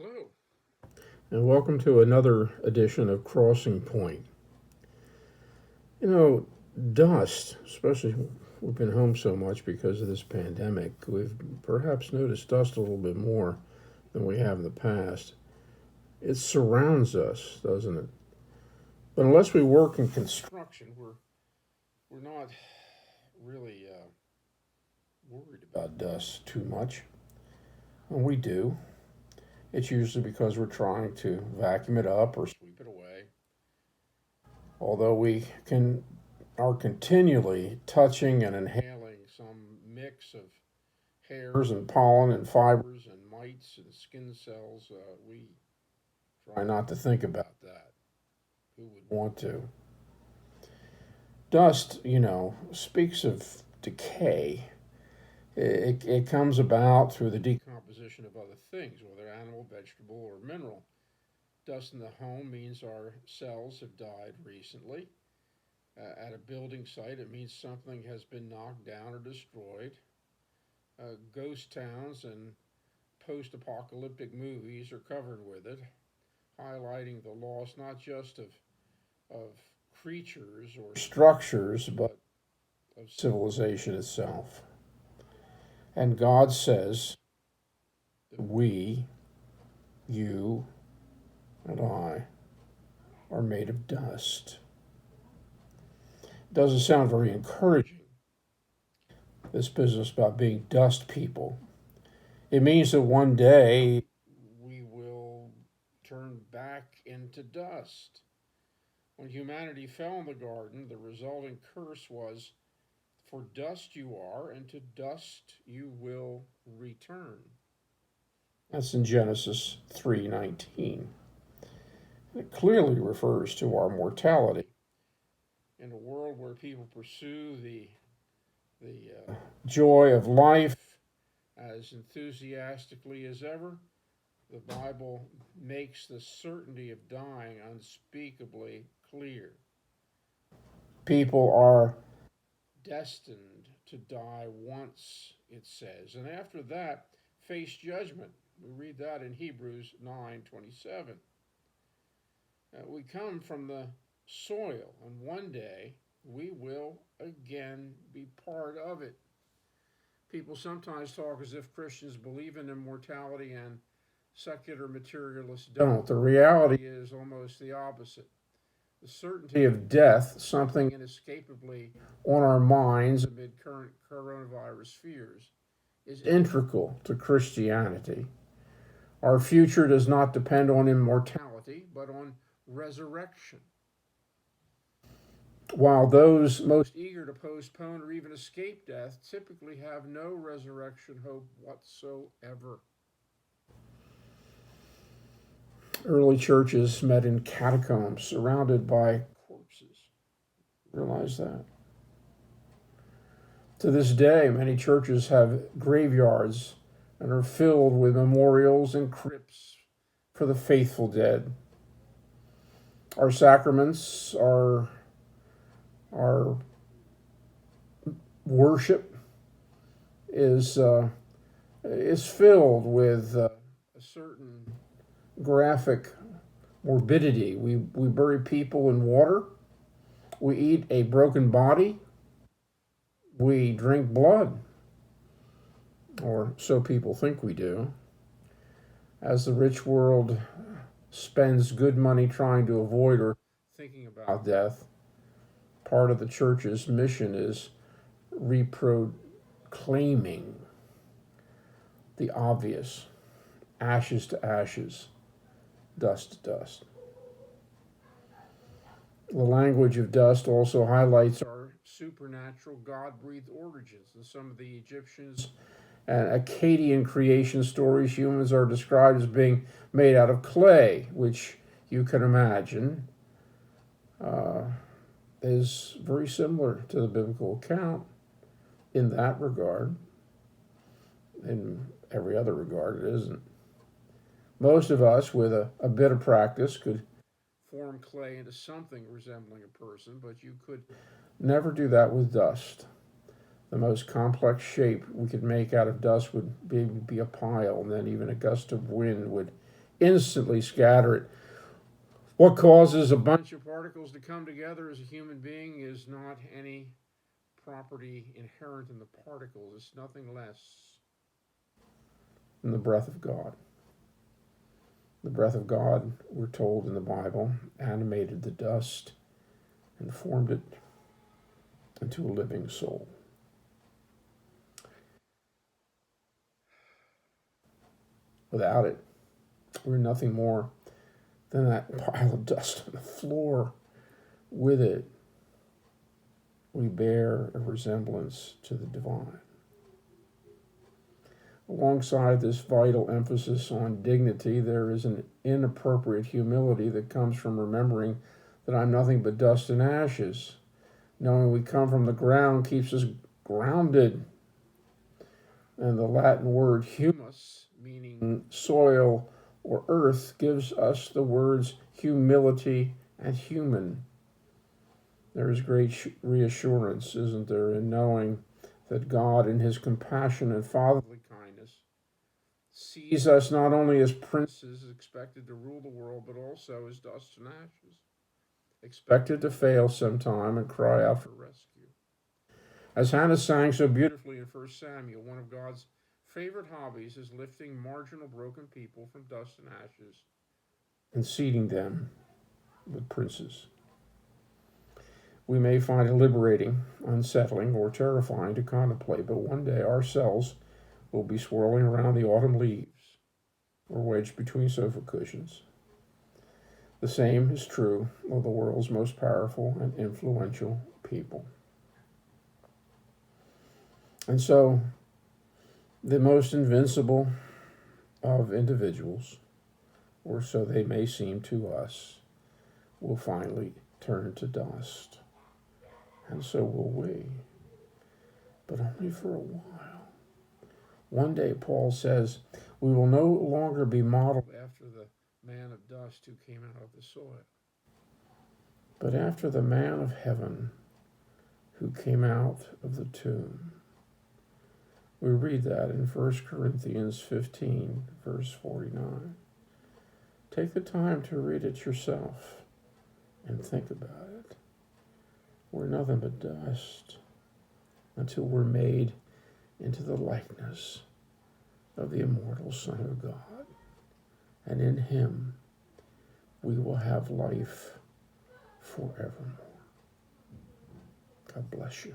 Hello, and welcome to another edition of Crossing Point. You know, dust, especially we've been home so much because of this pandemic, we've perhaps noticed dust a little bit more than we have in the past. It surrounds us, doesn't it? But unless we work in construction, we're not really worried about dust too much. When we do, it's usually because we're trying to vacuum it up or sweep it away. Although we can are continually touching and inhaling some mix of hairs and pollen and fibers and mites and skin cells, we try not to think about that. Who would want to? Dust, speaks of decay. It comes about through the decomposition of other things, whether animal, vegetable, or mineral. Dust in the home means our cells have died recently. At a building site, it means something has been knocked down or destroyed. Ghost towns and post apocalyptic movies are covered with it, highlighting the loss not just of creatures or structures, but of civilization itself. And God says that we, you, and I, are made of dust. It doesn't sound very encouraging, this business about being dust people. It means that one day we will turn back into dust. When humanity fell in the garden, the resulting curse was, "For dust you are, and to dust you will return." That's in Genesis 3:19. It clearly refers to our mortality. In a world where people pursue the joy of life as enthusiastically as ever, the Bible makes the certainty of dying unspeakably clear. People are destined to die once, it says, and after that, face judgment. We read that in Hebrews 9:27. We come from the soil, and one day we will again be part of it. People sometimes talk as if Christians believe in immortality and secular materialists don't. The reality is almost the opposite. The certainty of death, something inescapably on our minds amid current coronavirus fears, is integral to Christianity. Our future does not depend on immortality, but on resurrection. While those most eager to postpone or even escape death typically have no resurrection hope whatsoever. Early churches met in catacombs surrounded by corpses. Realize that? To this day, many churches have graveyards and are filled with memorials and crypts for the faithful dead. Our sacraments, our worship is filled with a certain graphic morbidity. We bury people in water. We eat a broken body. We drink blood, or so people think we do. As the rich world spends good money trying to avoid or thinking about death, part of the church's mission is reproclaiming the obvious: ashes to ashes, dust to dust. The language of dust also highlights our supernatural God breathed origins. In some of the Egyptians and Akkadian creation stories, humans are described as being made out of clay, which you can imagine is very similar to the biblical account in that regard. In every other regard, it isn't. Most of us, with a bit of practice, could form clay into something resembling a person, but you could never do that with dust. The most complex shape we could make out of dust would be a pile, and then even a gust of wind would instantly scatter it. What causes a bunch of particles to come together as a human being is not any property inherent in the particles. It's nothing less than the breath of God. The breath of God, we're told in the Bible, animated the dust and formed it into a living soul. Without it, we're nothing more than that pile of dust on the floor. With it, we bear a resemblance to the divine. Alongside this vital emphasis on dignity, there is an inappropriate humility that comes from remembering that I'm nothing but dust and ashes. Knowing we come from the ground keeps us grounded. And the Latin word humus, meaning soil or earth, gives us the words humility and human. There is great reassurance, isn't there, in knowing that God, in his compassion and fatherly kindness, sees us not only as princes expected to rule the world, but also as dust and ashes, expected to fail sometime and cry out for rescue. As Hannah sang so beautifully in 1 Samuel, one of God's favorite hobbies is lifting marginal, broken people from dust and ashes and seating them with princes. We may find it liberating, unsettling, or terrifying to contemplate, but one day ourselves will be swirling around the autumn leaves or wedged between sofa cushions. The same is true of the world's most powerful and influential people. And so, the most invincible of individuals, or so they may seem to us, will finally turn to dust. And so will we. But only for a while. One day, Paul says, we will no longer be modeled after the man of dust who came out of the soil, but after the man of heaven who came out of the tomb. We read that in 1 Corinthians 15, verse 49. Take the time to read it yourself and think about it. We're nothing but dust until we're made into the likeness of the immortal Son of God. And in him we will have life forevermore. God bless you.